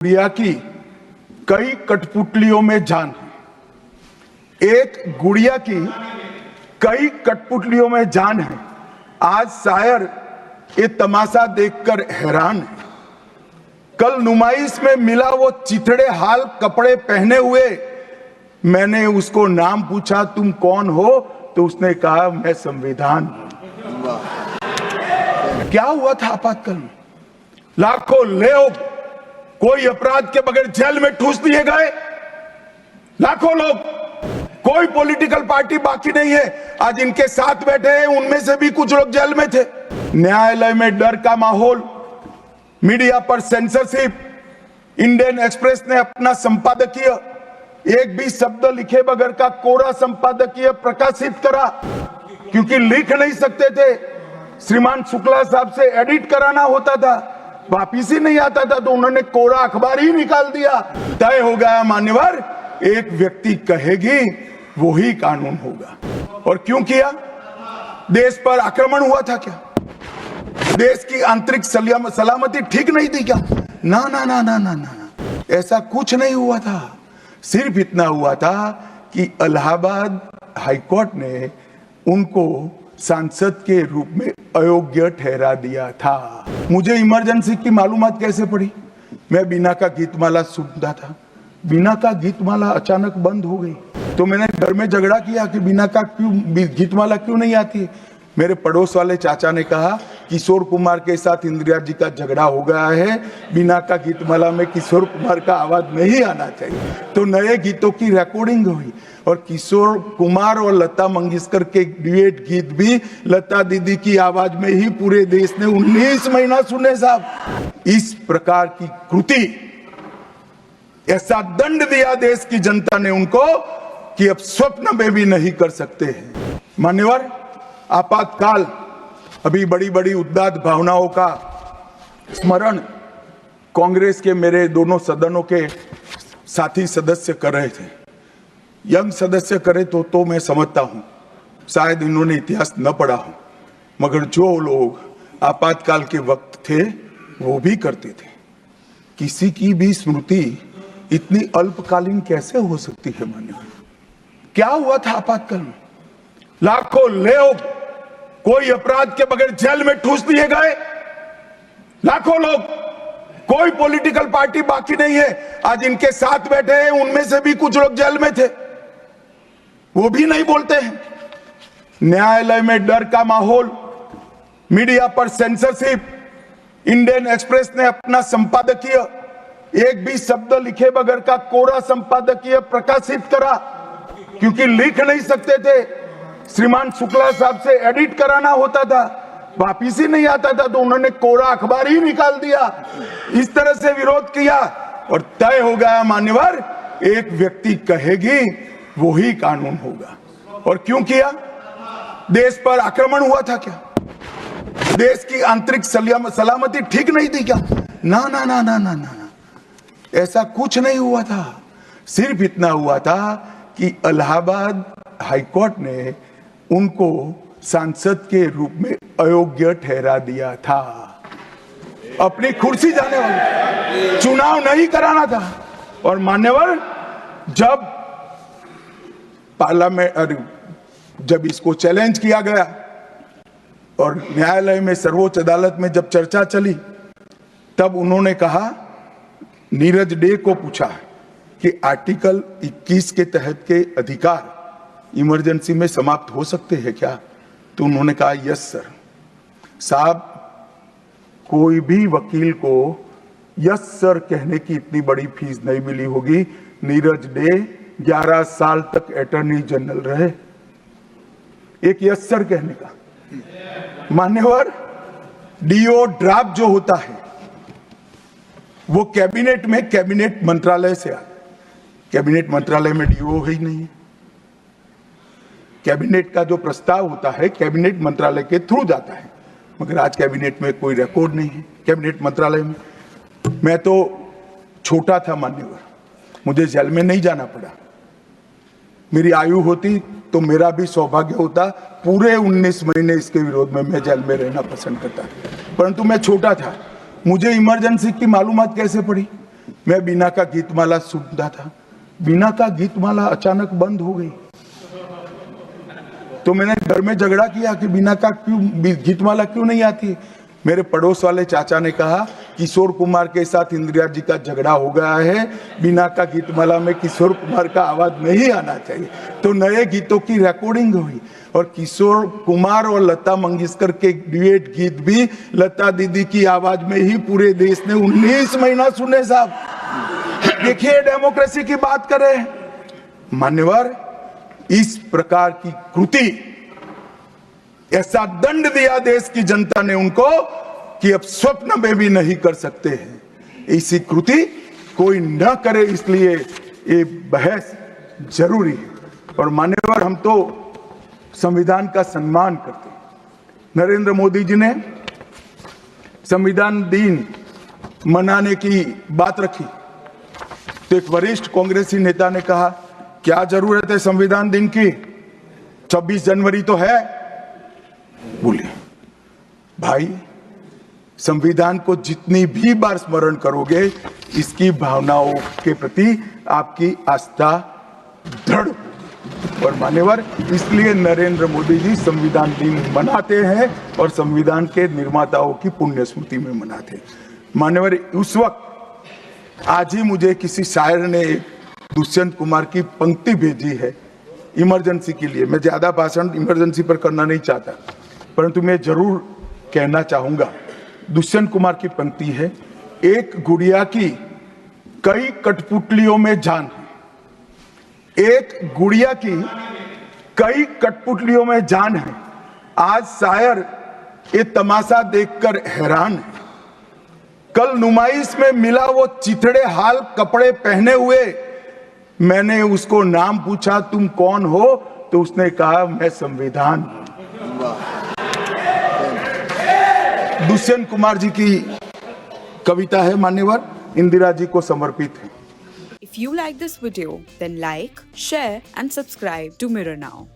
गुड़िया की कई कठपुतलियों में जान है। एक गुड़िया की कई कठपुतलियों में जान है। आज शायर ये तमाशा देखकर हैरान है। कल नुमाइश में मिला वो चिथड़े हाल कपड़े पहने हुए, मैंने उसको नाम पूछा तुम कौन हो, तो उसने कहा मैं संविधान हूं। क्या हुआ था आपातकाल में? लाखों लोग कोई अपराध के बगैर जेल में ठूस दिए गए। लाखों लोग, कोई पॉलिटिकल पार्टी बाकी नहीं है। आज इनके साथ बैठे हैं, उनमें से भी कुछ लोग जेल में थे। न्यायालय में डर का माहौल, मीडिया पर सेंसरशिप। इंडियन एक्सप्रेस ने अपना संपादकीय एक भी शब्द लिखे बगैर का कोरा संपादकीय प्रकाशित करा, क्योंकि लिख नहीं सकते थे। श्रीमान शुक्ला साहब से एडिट कराना होता था, वापिस ही नहीं आता था, तो उन्होंने कोरा अखबार ही निकाल दिया। तय हो गया मान्यवर, एक व्यक्ति कहेगी वो ही कानून होगा। और क्यों किया? देश पर आक्रमण हुआ था क्या? देश की आंतरिक सलामती ठीक नहीं थी क्या? ना ना ना ना ना ना, ऐसा कुछ नहीं हुआ था। सिर्फ इतना हुआ था कि इलाहाबाद हाईकोर्ट ने उनको सांसद के रूप में अयोग्य ठहरा दिया था। मुझे इमरजेंसी की मालूमात कैसे पड़ी? मैं बीना का गीतमाला सुनता था। बीना का गीतमाला अचानक बंद हो गई, तो मैंने घर में झगड़ा किया कि बीना का गीतमाला क्यों नहीं आती। मेरे पड़ोस वाले चाचा ने कहा किशोर कुमार के साथ इंदिरा जी का झगड़ा हो गया है, बीना का गीतमाला में किशोर कुमार का आवाज नहीं आना चाहिए। तो नए गीतों की रिकॉर्डिंग हुई और किशोर कुमार और लता मंगेशकर के ड्यूएट गीत भी लता दीदी की आवाज में ही पूरे देश ने 19 महीना सुने साहब। इस प्रकार की कृति, ऐसा दंड दिया देश की जनता ने उनको कि अब स्वप्न में भी नहीं कर सकते हैं। मान्यवर, आपातकाल अभी बड़ी बड़ी उदात्त भावनाओं का स्मरण कांग्रेस के मेरे दोनों सदनों के साथी सदस्य कर रहे थे। यंग सदस्य करे तो मैं समझता हूं, शायद इन्होंने इतिहास न पढ़ा हो, मगर जो लोग आपातकाल के वक्त थे वो भी करते थे। किसी की भी स्मृति इतनी अल्पकालीन कैसे हो सकती है? मान्यवर, क्या हुआ था आपातकाल में? लाखों लोग कोई अपराध के बगैर जेल में ठूस दिए गए। लाखों लोग, कोई पॉलिटिकल पार्टी बाकी नहीं है। आज इनके साथ बैठे हैं, उनमें से भी कुछ लोग जेल में थे, वो भी नहीं बोलते हैं। न्यायालय में डर का माहौल, मीडिया पर सेंसरशिप। इंडियन एक्सप्रेस ने अपना संपादकीय एक भी शब्द लिखे बगैर का कोरा संपादकीय प्रकाशित करा, क्योंकि लिख नहीं सकते थे। श्रीमान शुक्ला साहब से एडिट कराना होता था, वापिस ही नहीं आता था, तो उन्होंने कोरा अखबार ही निकाल दिया। इस तरह से विरोध किया और तय हो गया मान्यवर, एक व्यक्ति कहेगी वो ही कानून होगा। और क्यों किया? देश पर आक्रमण हुआ था क्या? देश की आंतरिक सलामती ठीक नहीं थी क्या? ना ना ना ना ना ना, ऐसा कुछ नहीं हुआ था। सिर्फ इतना हुआ था कि इलाहाबाद हाईकोर्ट ने उनको सांसद के रूप में अयोग्य ठहरा दिया था। अपनी कुर्सी जाने वाले, चुनाव नहीं कराना था। और मान्यवर, जब पार्लियामेंट, जब इसको चैलेंज किया गया और न्यायालय में, सर्वोच्च अदालत में जब चर्चा चली, तब उन्होंने कहा, नीरज डे को पूछा कि आर्टिकल 21 के तहत के अधिकार इमरजेंसी में समाप्त हो सकते हैं क्या? तो उन्होंने कहा यस सर। साहब, कोई भी वकील को यस सर कहने की इतनी बड़ी फीस नहीं मिली होगी। नीरज डे 11 साल तक अटॉर्नी जनरल रहे, एक यस सर कहने का। मान्यवर, डीओ ड्राफ्ट जो होता है वो कैबिनेट में, कैबिनेट मंत्रालय से आता है। कैबिनेट मंत्रालय में डीओ ही नहीं है। कैबिनेट का जो प्रस्ताव होता है कैबिनेट मंत्रालय के थ्रू जाता है, मगर आज कैबिनेट में कोई रिकॉर्ड नहीं है। कैबिनेट मंत्रालय में मैं तो छोटा था मान्यवर, मुझे जेल में नहीं जाना पड़ा। मेरी आयु होती तो मेरा भी सौभाग्य होता, पूरे 19 महीने इसके विरोध में मैं जेल में रहना पसंद करता, परंतु मैं छोटा था। मुझे इमरजेंसी की मालूमात कैसे पड़ी? मैं बीना का गीतमाला सुनता था, बीना का गीतमाला अचानक बंद हो गई। तो मैंने घर में झगड़ा किया कि बीना का गीतमाला क्यों नहीं आती। मेरे पड़ोस वाले चाचा ने कहा किशोर कुमार के साथ इंदिरा जी का झगड़ा हो गया है, बीना का गीतमाला में किशोर कुमार का आवाज नहीं आना चाहिए। तो नए गीतों की रिकॉर्डिंग हुई और किशोर कुमार और लता मंगेशकर के ड्यूएट गीत भी लता दीदी की आवाज में ही पूरे देश ने 19 महीना सुने साहब। देखिए डेमोक्रेसी की बात करें मान्यवर, इस प्रकार की कृति, ऐसा दंड दिया देश की जनता ने उनको कि अब स्वप्न में भी नहीं कर सकते हैं। ऐसी कृति कोई न करे, इसलिए ये बहस जरूरी है। और मान्यवर, हम तो संविधान का सम्मान करते हैं। नरेंद्र मोदी जी ने संविधान दिन मनाने की बात रखी तो एक वरिष्ठ कांग्रेसी नेता ने कहा क्या जरूरत है संविधान दिन की, 26 जनवरी तो है। बोले भाई, संविधान को जितनी भी बार स्मरण करोगे, इसकी भावनाओं के प्रति आपकी आस्था दृढ़। और मान्यवर, इसलिए नरेंद्र मोदी जी संविधान दिन मनाते हैं और संविधान के निर्माताओं की पुण्य स्मृति में मनाते हैं। मान्यवर, उस वक्त आज ही मुझे किसी शायर ने दुष्यंत कुमार की पंक्ति भेजी है इमरजेंसी के लिए। मैं ज्यादा भाषण इमरजेंसी पर करना नहीं चाहता, परंतु मैं जरूर कहना चाहूंगा। दुष्यंत कुमार की पंक्ति है, एक गुड़िया की कई कठपुतलियों में जान है, एक गुड़िया की कई कठपुतलियों में जान है। आज शायर ये तमाशा देखकर हैरान है। कल नुमाइश में मिला वो चिथड़े हाल कपड़े पहने हुए, मैंने उसको नाम पूछा तुम कौन हो, तो उसने कहा मैं संविधान। दुष्यंत कुमार जी की कविता है मान्यवर, इंदिरा जी को समर्पित है। If you like this video, then like, share and subscribe to Mirror Now.